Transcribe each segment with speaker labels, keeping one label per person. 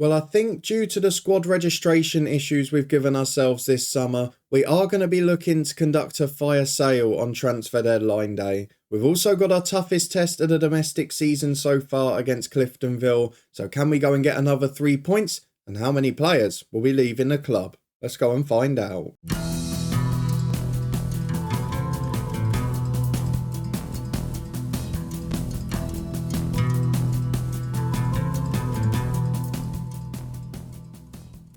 Speaker 1: Well, I think due to the squad registration issues we've given ourselves this summer, we are going to be looking to conduct a fire sale on transfer deadline day. We've also got our toughest test of the domestic season so far against Cliftonville, so can we go and get another 3 points? And how many players will be leaving the club? Let's go and find out.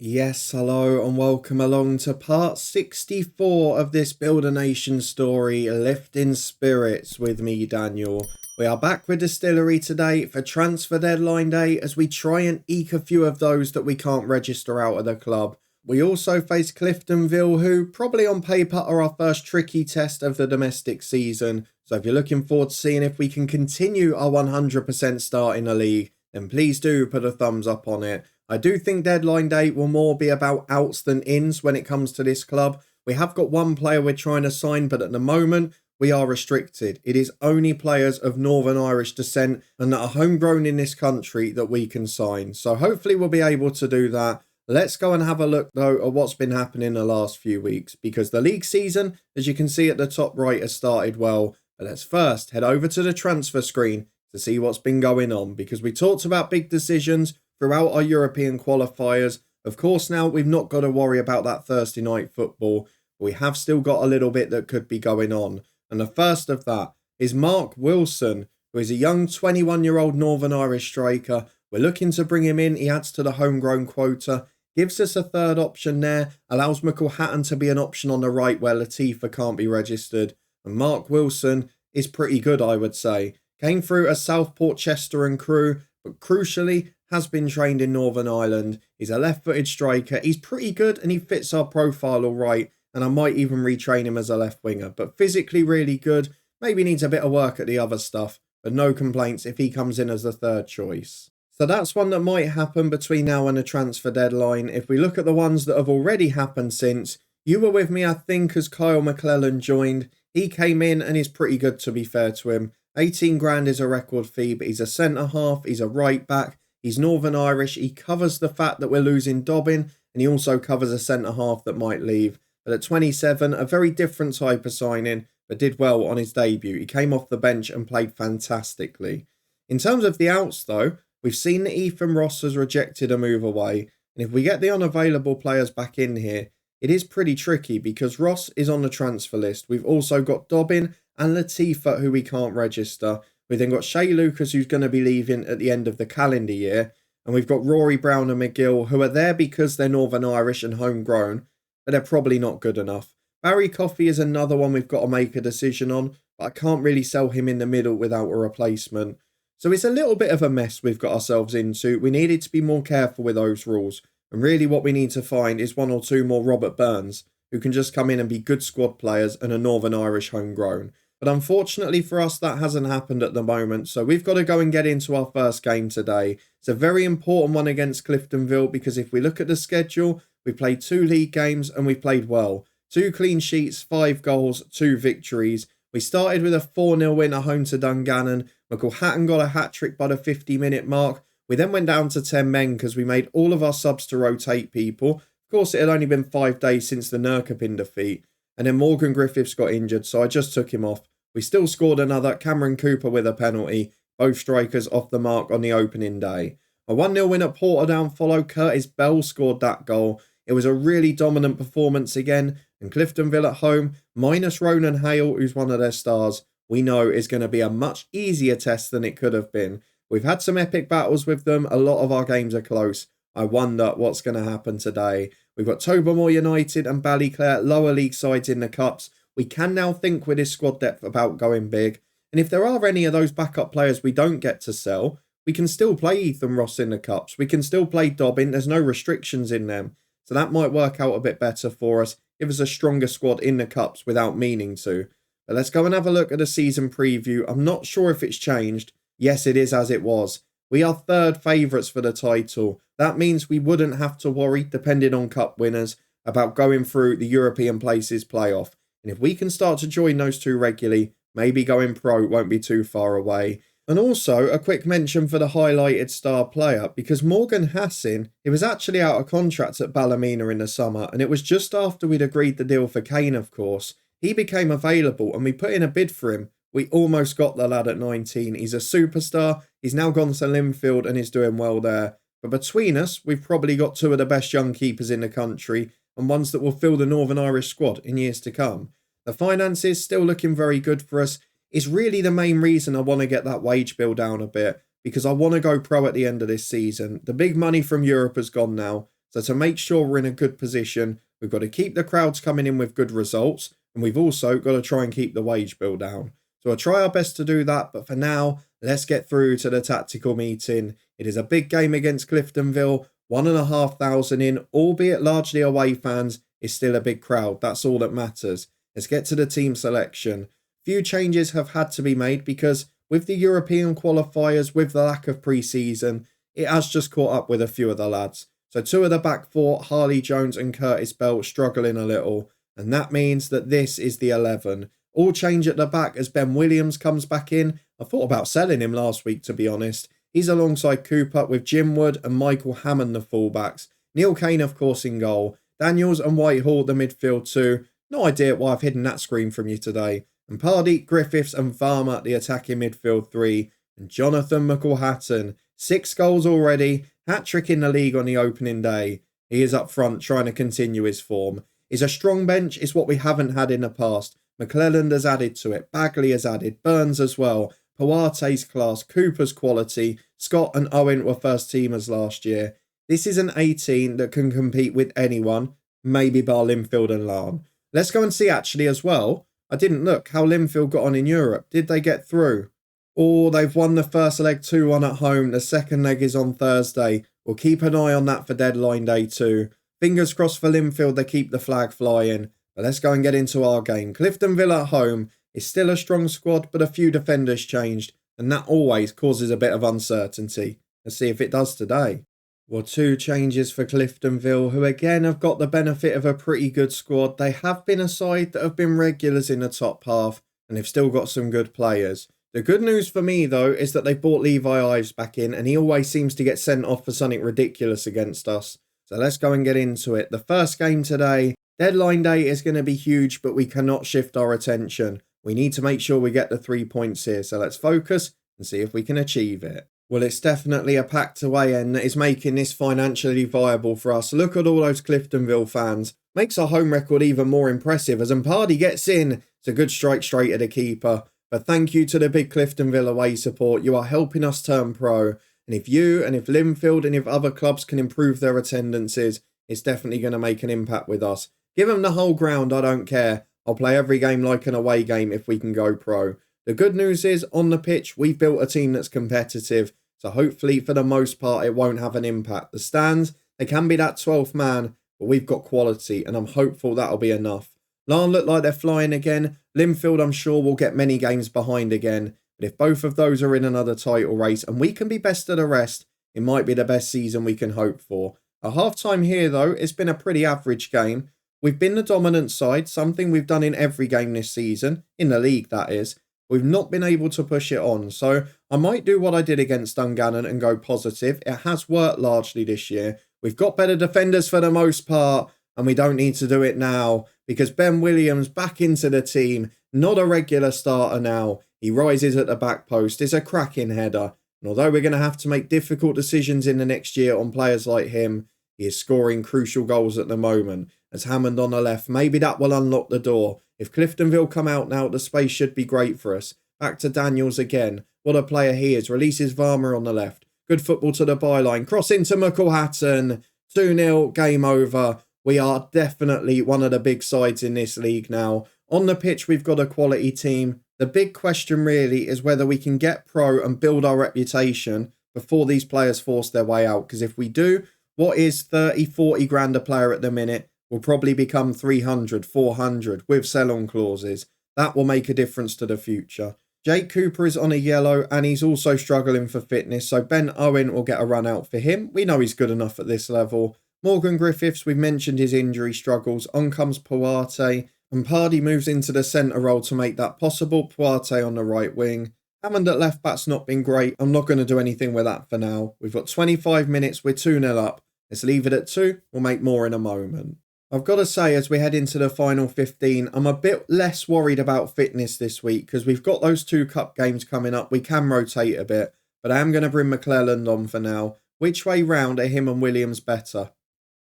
Speaker 1: Yes, hello and welcome along to part 64 of this Build a Nation story, Lifting Spirits with me, Daniel. We are back with Distillery today for transfer deadline day as we try and eke a few of those that we can't register out of the club. We also face Cliftonville, who probably on paper are our first tricky test of the domestic season. So if you're looking forward to seeing if we can continue our 100% start in the league, then please do put a thumbs up on it. I do think deadline day will more be about outs than ins when it comes to this club. We have got one player we're trying to sign, but at the moment, we are restricted. It is only players of Northern Irish descent and that are homegrown in this country that we can sign. So hopefully we'll be able to do that. Let's go and have a look, though, at what's been happening the last few weeks, because the league season, as you can see at the top right, has started well. But let's first head over to the transfer screen to see what's been going on, because we talked about big decisions throughout our European qualifiers. Of course, now we've not got to worry about that Thursday night football, but we have still got a little bit that could be going on. And the first of that is Mark Wilson, who is a young 21-year-old Northern Irish striker. We're looking to bring him in. He adds to the homegrown quota, gives us a third option there, allows McElhatton to be an option on the right where Latifa can't be registered. And Mark Wilson is pretty good, I would say. Came through as Southport, Chester and Crewe, but crucially has been trained in Northern Ireland. He's a left-footed striker. He's pretty good and he fits our profile all right. And I might even retrain him as a left winger. But physically really good. Maybe needs a bit of work at the other stuff. But no complaints if he comes in as the third choice. So that's one that might happen between now and the transfer deadline. If we look at the ones that have already happened since, you were with me, I think, as Kyle McClellan joined. He came in and is pretty good, to be fair to him. 18 grand is a record fee, but he's a centre-half, he's a right-back. He's Northern Irish. He covers the fact that we're losing Dobbin, and he also covers a centre-half that might leave. But at 27, a very different type of signing, but did well on his debut. He came off the bench and played fantastically. In terms of the outs, though, we've seen that Ethan Ross has rejected a move away, and if we get the unavailable players back in here, it is pretty tricky because Ross is on the transfer list. We've also got Dobbin and Latifa, who we can't register. We've then got Shay Lucas, who's going to be leaving at the end of the calendar year. And we've got Rory Brown and McGill, who are there because they're Northern Irish and homegrown, but they're probably not good enough. Barry Coffey is another one we've got to make a decision on, but I can't really sell him in the middle without a replacement. So it's a little bit of a mess we've got ourselves into. We needed to be more careful with those rules. And really what we need to find is one or two more Robert Burns, who can just come in and be good squad players and a Northern Irish homegrown. But unfortunately for us, that hasn't happened at the moment. So we've got to go and get into our first game today. It's a very important one against Cliftonville because if we look at the schedule, we played 2 league games and we played well. 2 clean sheets, 5 goals, 2 victories. We started with a 4-0 win at home to Dungannon. McElhatton got a hat-trick by the 50-minute mark. We then went down to 10 men because we made all of our subs to rotate people. Of course, it had only been 5 days since the Nurkopin defeat. And then Morgan Griffiths got injured, so I just took him off. We still scored another, Cameron Cooper with a penalty, both strikers off the mark on the opening day. A 1-0 win at Portadown followed. Curtis Bell scored that goal. It was a really dominant performance again, and Cliftonville at home, minus Ronan Hale, who's one of their stars, we know is going to be a much easier test than it could have been. We've had some epic battles with them. A lot of our games are close. I wonder what's going to happen today. We've got Tobermoor United and Ballyclare, lower league sides in the cups. We can now think with his squad depth about going big. And if there are any of those backup players we don't get to sell, we can still play Ethan Ross in the cups. We can still play Dobbin. There's no restrictions in them. So that might work out a bit better for us. Give us a stronger squad in the cups without meaning to. But let's go and have a look at the season preview. I'm not sure if it's changed. Yes, it is as it was. We are third favourites for the title. That means we wouldn't have to worry, depending on cup winners, about going through the European places playoff. And if we can start to join those two regularly, maybe going pro won't be too far away. And also a quick mention for the highlighted star player, because Morgan Hassan, he was actually out of contract at Ballymena in the summer, and it was just after we'd agreed the deal for Kane, of course. He became available and we put in a bid for him. We almost got the lad at 19. He's a superstar. He's now gone to Linfield and is doing well there. But between us, we've probably got two of the best young keepers in the country and ones that will fill the Northern Irish squad in years to come. The finances still looking very good for us. Is really the main reason I want to get that wage bill down a bit, because I want to go pro at the end of this season. The big money from Europe has gone now, so to make sure we're in a good position, we've got to keep the crowds coming in with good results, and we've also got to try and keep the wage bill down. So I'll try our best to do that, but for now, let's get through to the tactical meeting. It is a big game against Cliftonville, 1,500 in, albeit largely away fans, is still a big crowd. That's all that matters. Let's get to the team selection. Few changes have had to be made because with the European qualifiers, with the lack of pre-season, it has just caught up with a few of the lads. So two of the back four, Harley Jones and Curtis Bell, struggling a little. And that means that this is the 11. All change at the back as Ben Williams comes back in. I thought about selling him last week, to be honest. He's alongside Cooper with Jim Wood and Michael Hammond, the fullbacks. Neil Kane, of course, in goal. Daniels and Whitehall, the midfield too. No idea why I've hidden that screen from you today. And Pardee, Griffiths and Varma at the attacking midfield three. And Jonathan McElhatton, 6 goals already, hat-trick in the league on the opening day. He is up front trying to continue his form. Is a strong bench, is what we haven't had in the past. McClelland has added to it, Bagley has added, Burns as well. Poate's class, Cooper's quality, Scott and Owen were first teamers last year. This is an 18 that can compete with anyone, maybe bar Linfield and Larne. Let's go and see actually as well. I didn't look how Linfield got on in Europe. Did they get through? Oh, they've won the first leg 2-1 at home. The second leg is on Thursday. We'll keep an eye on that for deadline day too. Fingers crossed for Linfield they keep the flag flying. But let's go and get into our game. Cliftonville at home is still a strong squad, but a few defenders changed. And that always causes a bit of uncertainty. Let's see if it does today. Well, 2 changes for Cliftonville, who again have got the benefit of a pretty good squad. They have been a side that have been regulars in the top half, and they've still got some good players. The good news for me, though, is that they brought Levi Ives back in, and he always seems to get sent off for something ridiculous against us. So let's go and get into it. The first game today, deadline day is going to be huge, but we cannot shift our attention. We need to make sure we get the 3 points here, so let's focus and see if we can achieve it. Well, it's definitely a packed away end that is making this financially viable for us. Look at all those Cliftonville fans. Makes our home record even more impressive as Mpardi gets in. It's a good strike straight at the keeper. But thank you to the big Cliftonville away support. You are helping us turn pro. And if you and if Linfield and if other clubs can improve their attendances, it's definitely going to make an impact with us. Give them the whole ground, I don't care. I'll play every game like an away game if we can go pro. The good news is, on the pitch, we've built a team that's competitive. So hopefully, for the most part, it won't have an impact. The stands, they can be that 12th man, but we've got quality, and I'm hopeful that'll be enough. Larne look like they're flying again. Linfield, I'm sure, will get many games behind again. But if both of those are in another title race, and we can be best of the rest, it might be the best season we can hope for. At half-time here, though, it's been a pretty average game. We've been the dominant side, something we've done in every game this season, in the league that is. We've not been able to push it on, so I might do what I did against Dungannon and go positive. It has worked largely this year. We've got better defenders for the most part, and we don't need to do it now because Ben Williams back into the team, not a regular starter now. He rises at the back post. It's a cracking header. And although we're going to have to make difficult decisions in the next year on players like him, he is scoring crucial goals at the moment. As Hammond on the left, maybe that will unlock the door. If Cliftonville come out now, the space should be great for us. Back to Daniels again. What a player he is. Releases Varma on the left. Good football to the byline. Cross into McElhatton. 2-0. Game over. We are definitely one of the big sides in this league now. On the pitch, we've got a quality team. The big question really is whether we can get pro and build our reputation before these players force their way out. Because if we do, what is 30, 40 grand a player at the minute will probably become 300, 400 with sell-on clauses. That will make a difference to the future. Jake Cooper is on a yellow and he's also struggling for fitness, so Ben Owen will get a run out for him. We know he's good enough at this level. Morgan Griffiths, we've mentioned his injury struggles. On comes Poate, and Pardee moves into the centre role to make that possible. Poate on the right wing. Hammond at left back's not been great. I'm not going to do anything with that for now. We've got 25 minutes. We're 2-0 up. Let's leave it at 2. We'll make more in a moment. I've got to say, as we head into the final 15, I'm a bit less worried about fitness this week because we've got those 2 cup games coming up. We can rotate a bit, but I am going to bring McClelland on for now. Which way round are him and Williams better?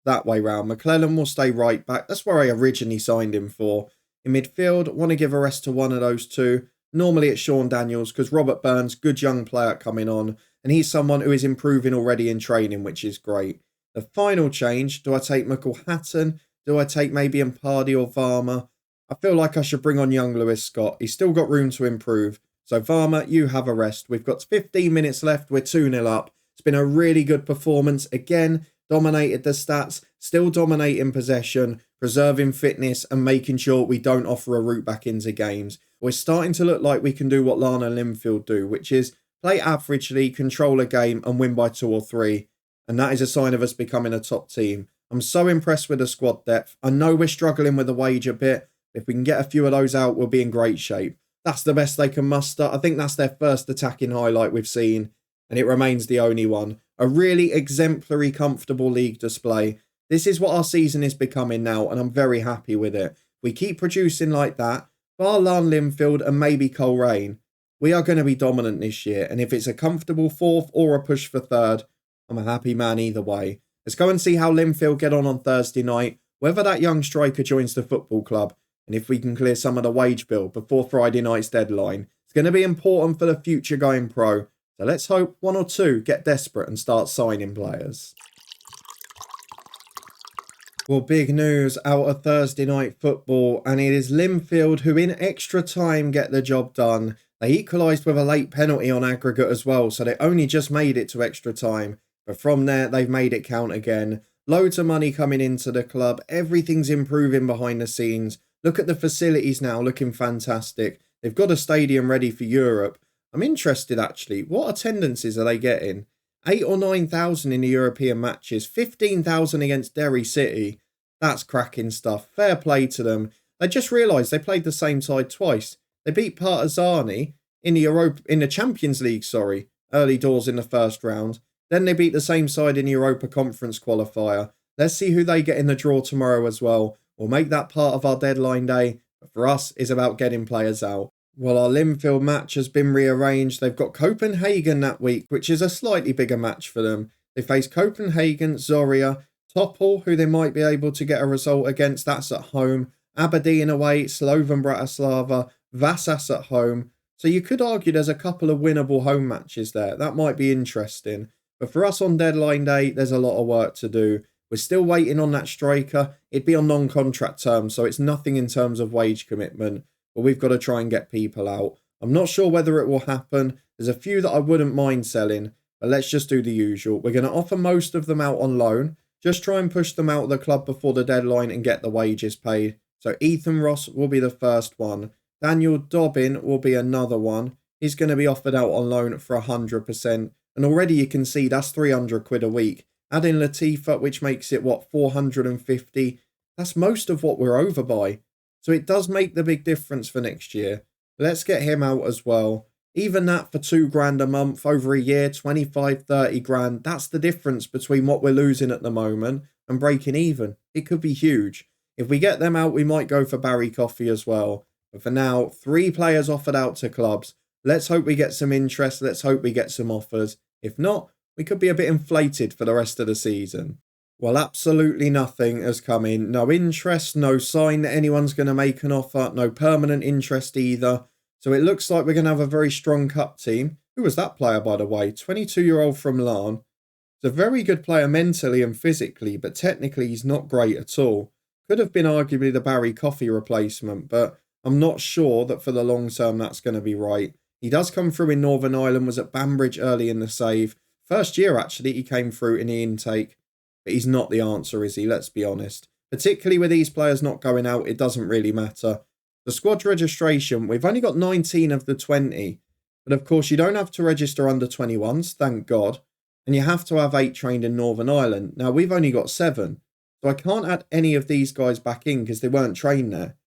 Speaker 1: That way round. McClelland will stay right back. That's where I originally signed him for. In midfield, want to give a rest to one of those 2. Normally it's Sean Daniels because Robert Burns, good young player coming on, and he's someone who is improving already in training, which is great. The final change, do I take McElhatton? Do I take maybe Mpardi or Varma? I feel like I should bring on young Lewis Scott. He's still got room to improve. So Varma, you have a rest. We've got 15 minutes left. We're 2-0 up. It's been a really good performance. Again, dominated the stats, still dominating possession, preserving fitness and making sure we don't offer a route back into games. We're starting to look like we can do what Lana Linfield do, which is play averagely, control a game and win by 2 or 3. And that is a sign of us becoming a top team. I'm so impressed with the squad depth. I know we're struggling with the wage a bit. If we can get a few of those out, we'll be in great shape. That's the best they can muster. I think that's their first attacking highlight we've seen, and it remains the only one. A really exemplary, comfortable league display. This is what our season is becoming now, and I'm very happy with it. We keep producing like that, bar Lan Linfield and maybe Coleraine, we are going to be dominant this year, and if it's a comfortable 4th or a push for 3rd, I'm a happy man either way. Let's go and see how Linfield get on Thursday night, whether that young striker joins the football club, and if we can clear some of the wage bill before Friday night's deadline. It's going to be important for the future going pro, so let's hope 1 or 2 get desperate and start signing players. Well, big news out of Thursday night football, and it is Linfield who in extra time get the job done. They equalised with a late penalty on aggregate as well, so they only just made it to extra time. But from there, they've made it count again. Loads of money coming into the club. Everything's improving behind the scenes. Look at the facilities now, looking fantastic. They've got a stadium ready for Europe. I'm interested, actually. What attendances are they getting? 8 or 9,000 in the European matches. 15,000 against Derry City. That's cracking stuff. Fair play to them. I just realised they played the same side twice. They beat Partizani in the Champions League, early doors in the first round. Then they beat the same side in the Europa Conference qualifier. Let's see who they get in the draw tomorrow as well. We'll make that part of our deadline day. But for us, it's about getting players out. Well, our Linfield match has been rearranged. They've got Copenhagen that week, which is a slightly bigger match for them. They face Copenhagen, Zoria, Topol, who they might be able to get a result against. That's at home. Aberdeen away, Slovan Bratislava, Vasas at home. So you could argue there's a couple of winnable home matches there. That might be interesting. But for us on deadline day, there's a lot of work to do. We're still waiting on that striker. It'd be on non-contract terms, so it's nothing in terms of wage commitment. But we've got to try and get people out. I'm not sure whether it will happen. There's a few that I wouldn't mind selling, but let's just do the usual. We're going to offer most of them out on loan. Just try and push them out of the club before the deadline and get the wages paid. So Ethan Ross will be the first one. Daniel Dobbin will be another one. He's going to be offered out on loan for 100%. And already you can see that's 300 quid a week. Add in Latifa, which makes it, 450? That's most of what we're over by. So it does make the big difference for next year. Let's get him out as well. Even that for $2,000 a month over a year, 25, 30 grand. That's the difference between what we're losing at the moment and breaking even. It could be huge. If we get them out, we might go for Barry Coffey as well. But for now, 3 players offered out to clubs. Let's hope we get some interest. Let's hope we get some offers. If not, we could be a bit inflated for the rest of the season. Well, absolutely nothing has come in. No interest, no sign that anyone's going to make an offer, no permanent interest either. So it looks like we're going to have a very strong cup team. Who was that player, by the way? 22-year-old from Larne. He's a very good player mentally and physically, but technically he's not great at all. Could have been arguably the Barry Coffey replacement, but I'm not sure that for the long term that's going to be right. He does come through in Northern Ireland, was at Banbridge early in the save. First year, actually, he came through in the intake. But he's not the answer, is he? Let's be honest. Particularly with these players not going out, it doesn't really matter. The squad registration, we've only got 19 of the 20. But of course, you don't have to register under 21s, thank God. And you have to have 8 trained in Northern Ireland. Now, we've only got 7. So I can't add any of these guys back in because they weren't trained there.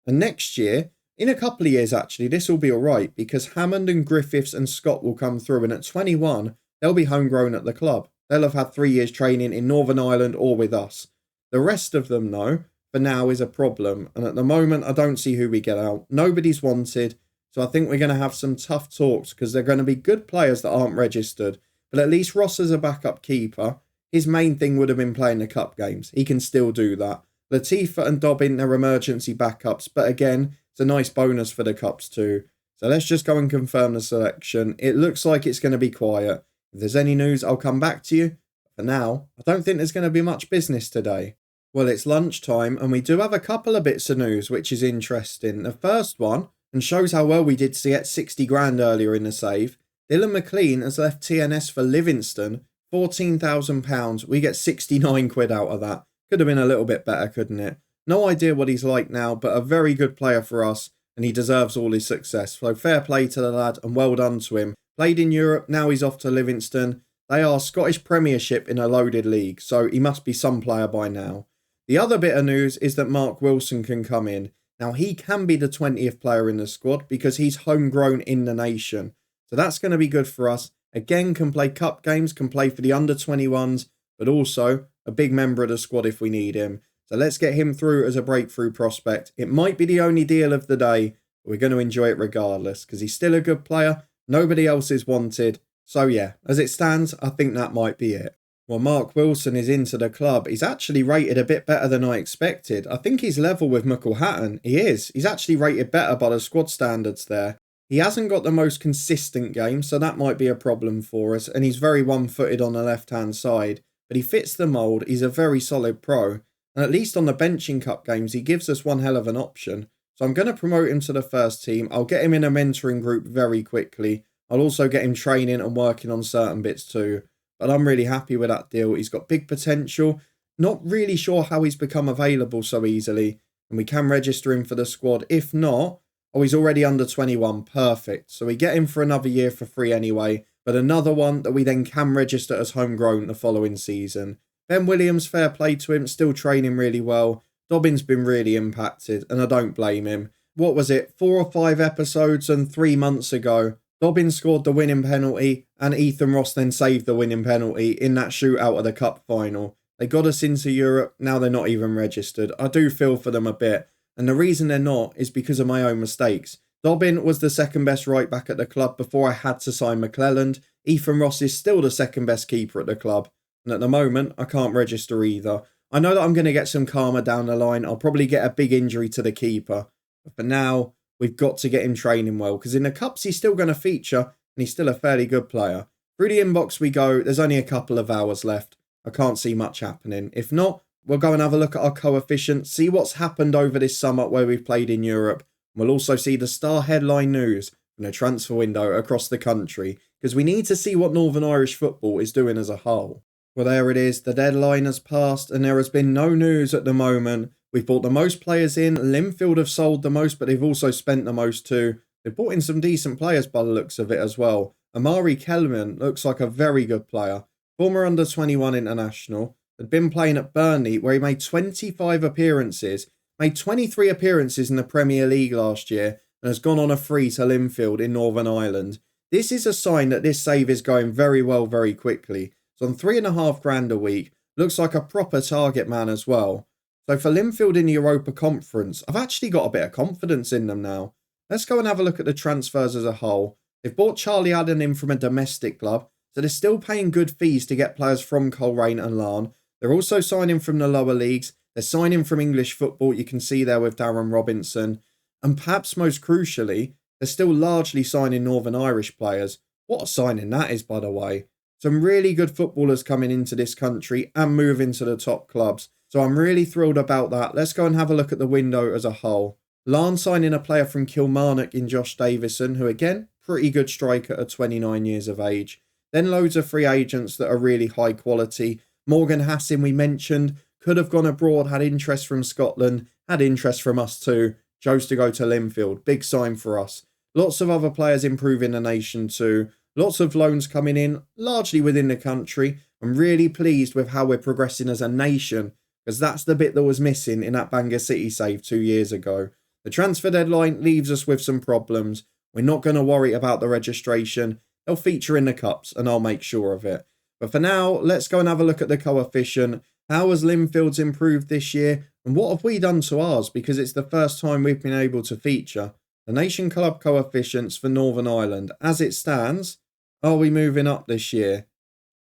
Speaker 1: And next year, In a couple of years, actually, this will be alright because Hammond and Griffiths and Scott will come through, and at 21, they'll be homegrown at the club. They'll have had 3 years training in Northern Ireland or with us. The rest of them, though, for now is a problem, and at the moment, I don't see who we get out. Nobody's wanted, so I think we're going to have some tough talks because they're going to be good players that aren't registered. But at least Ross as a backup keeper, his main thing would have been playing the cup games. He can still do that. Latifa and Dobbin are emergency backups, but again, it's a nice bonus for the cups too. So let's just go and confirm the selection. It looks like it's going to be quiet. If there's any news, I'll come back to you. For now, I don't think there's going to be much business today. Well, it's lunchtime and we do have a couple of bits of news, which is interesting. The first one, and shows how well we did to get 60 grand earlier in the save. Dylan McLean has left TNS for Livingston, £14,000. We get 69 quid out of that. Could have been a little bit better, couldn't it? No idea what he's like now, but a very good player for us, and he deserves all his success. So fair play to the lad, and well done to him. Played in Europe, now he's off to Livingston. They are Scottish Premiership in a loaded league, so he must be some player by now. The other bit of news is that Mark Wilson can come in. Now, he can be the 20th player in the squad because he's homegrown in the nation. So that's going to be good for us. Again, can play cup games, can play for the under-21s, but also a big member of the squad if we need him. So let's get him through as a breakthrough prospect. It might be the only deal of the day, but we're going to enjoy it regardless because he's still a good player. Nobody else is wanted. So yeah, as it stands, I think that might be it. Well, Mark Wilson is into the club. He's actually rated a bit better than I expected. I think he's level with McElhatton. He is. He's actually rated better by the squad standards there. He hasn't got the most consistent game, so that might be a problem for us. And he's very one-footed on the left-hand side. But he fits the mould. He's a very solid pro. And at least on the benching cup games, he gives us one hell of an option. So I'm going to promote him to the first team. I'll get him in a mentoring group very quickly. I'll also get him training and working on certain bits too. But I'm really happy with that deal. He's got big potential. Not really sure how he's become available so easily. And we can register him for the squad. If not, oh, he's already under 21. Perfect. So we get him for another year for free anyway. But another one that we then can register as homegrown the following season. Ben Williams, fair play to him, still training really well. Dobbin's been really impacted, and I don't blame him. What was it, 4 or 5 episodes and 3 months ago, Dobbin scored the winning penalty, and Ethan Ross then saved the winning penalty in that shootout of the cup final. They got us into Europe, now they're not even registered. I do feel for them a bit, and the reason they're not is because of my own mistakes. Dobbin was the second best right back at the club before I had to sign McClelland. Ethan Ross is still the second best keeper at the club. And at the moment, I can't register either. I know that I'm going to get some karma down the line. I'll probably get a big injury to the keeper. But for now, we've got to get him training well. Because in the cups, he's still going to feature. And he's still a fairly good player. Through the inbox we go. There's only a couple of hours left. I can't see much happening. If not, we'll go and have a look at our coefficient. See what's happened over this summer where we've played in Europe. We'll also see the star headline news from the transfer window across the country. Because we need to see what Northern Irish football is doing as a whole. Well, there it is. The deadline has passed and there has been no news at the moment. We've bought the most players in. Linfield have sold the most, but they've also spent the most too. They've bought in some decent players by the looks of it as well. Amari Kelman looks like a very good player. Former under-21 international. Had been playing at Burnley where he made 25 appearances. Made 23 appearances in the Premier League last year and has gone on a free to Linfield in Northern Ireland. This is a sign that this save is going very well very quickly. So on £3.5 grand a week, looks like a proper target man as well. So for Linfield in the Europa Conference, I've actually got a bit of confidence in them now. Let's go and have a look at the transfers as a whole. They've bought Charlie Adden in from a domestic club, so they're still paying good fees to get players from Coleraine and Larne. They're also signing from the lower leagues. They're signing from English football, you can see there with Darren Robinson. And perhaps most crucially, they're still largely signing Northern Irish players. What a signing that is, by the way. Some really good footballers coming into this country and moving to the top clubs. So I'm really thrilled about that. Let's go and have a look at the window as a whole. Larne signing a player from Kilmarnock in Josh Davison, who again, pretty good striker at 29 years of age. Then loads of free agents that are really high quality. Morgan Hassin we mentioned, could have gone abroad, had interest from Scotland, had interest from us too. Chose to go to Linfield, big sign for us. Lots of other players improving the nation too. Lots of loans coming in, largely within the country. I'm really pleased with how we're progressing as a nation, because that's the bit that was missing in that Bangor City save 2 years ago. The transfer deadline leaves us with some problems. We're not going to worry about the registration. They'll feature in the cups and I'll make sure of it. But for now, let's go and have a look at the coefficient. How has Linfield's improved this year? And what have we done to ours? Because it's the first time we've been able to feature. The Nation Club coefficients for Northern Ireland. As it stands, are we moving up this year?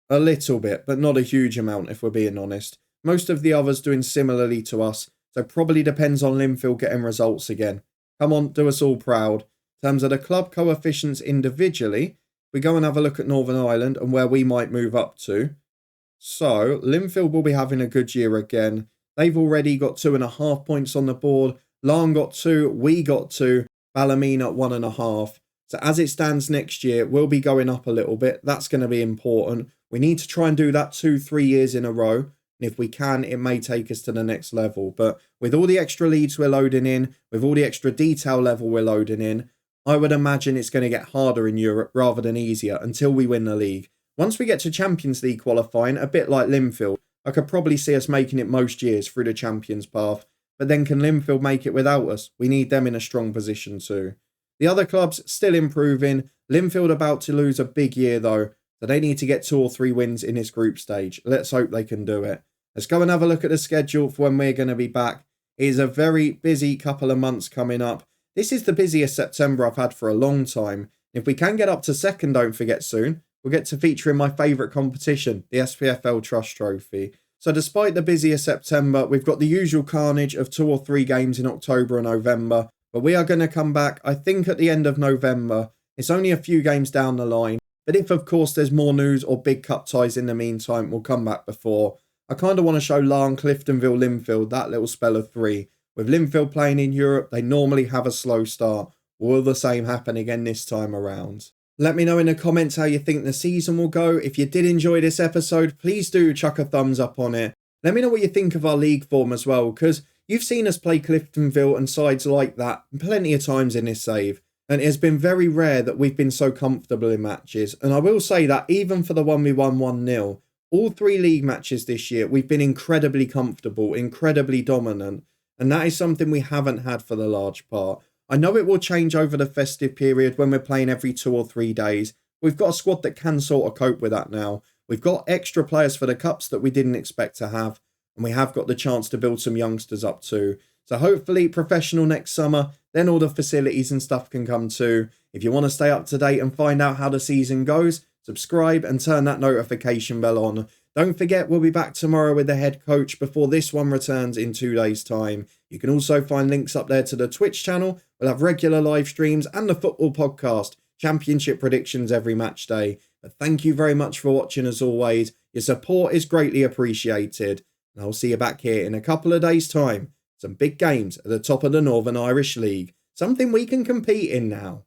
Speaker 1: A little bit, but not a huge amount if we're being honest. Most of the others doing similarly to us. So probably depends on Linfield getting results again. Come on, do us all proud. In terms of the club coefficients individually, we go and have a look at Northern Ireland and where we might move up to. So, Linfield will be having a good year again. They've already got 2.5 points on the board. Larne got 2, we got 2, Ballymena 1.5. So as it stands next year, we'll be going up a little bit. That's going to be important. We need to try and do that 2-3 years in a row. And if we can, it may take us to the next level. But with all the extra leads we're loading in, with all the extra detail level we're loading in, I would imagine it's going to get harder in Europe rather than easier until we win the league. Once we get to Champions League qualifying, a bit like Linfield, I could probably see us making it most years through the Champions path. But then can Linfield make it without us? We need them in a strong position too. The other clubs still improving. Linfield about to lose a big year though. So they need to get 2 or 3 wins in this group stage. Let's hope they can do it. Let's go and have a look at the schedule for when we're going to be back. It is a very busy couple of months coming up. This is the busiest September I've had for a long time. If we can get up to second, don't forget soon, we'll get to feature in my favourite competition, the SPFL Trust Trophy. So despite the busier September, we've got the usual carnage of 2 or 3 games in October and November. But we are going to come back, I think, at the end of November. It's only a few games down the line. But if, of course, there's more news or big cup ties in the meantime, we'll come back before. I kind of want to show Larne, Cliftonville, Linfield that little spell of 3. With Linfield playing in Europe, they normally have a slow start. Will the same happen again this time around? Let me know in the comments how you think the season will go. If you did enjoy this episode, please do chuck a thumbs up on it. Let me know what you think of our league form as well, because you've seen us play Cliftonville and sides like that plenty of times in this save. And it has been very rare that we've been so comfortable in matches. And I will say that even for the one we won 1-0, all 3 league matches this year, we've been incredibly comfortable, incredibly dominant. And that is something we haven't had for the large part. I know it will change over the festive period when we're playing every 2 or 3 days. We've got a squad that can sort of cope with that now. We've got extra players for the cups that we didn't expect to have. And we have got the chance to build some youngsters up too. So hopefully professional next summer, then all the facilities and stuff can come too. If you want to stay up to date and find out how the season goes, subscribe and turn that notification bell on. Don't forget, we'll be back tomorrow with the head coach before this one returns in 2 days' time. You can also find links up there to the Twitch channel. We'll have regular live streams and the football podcast, championship predictions every match day. But thank you very much for watching as always. Your support is greatly appreciated. And I'll see you back here in a couple of days' time. Some big games at the top of the Northern Irish League. Something we can compete in now.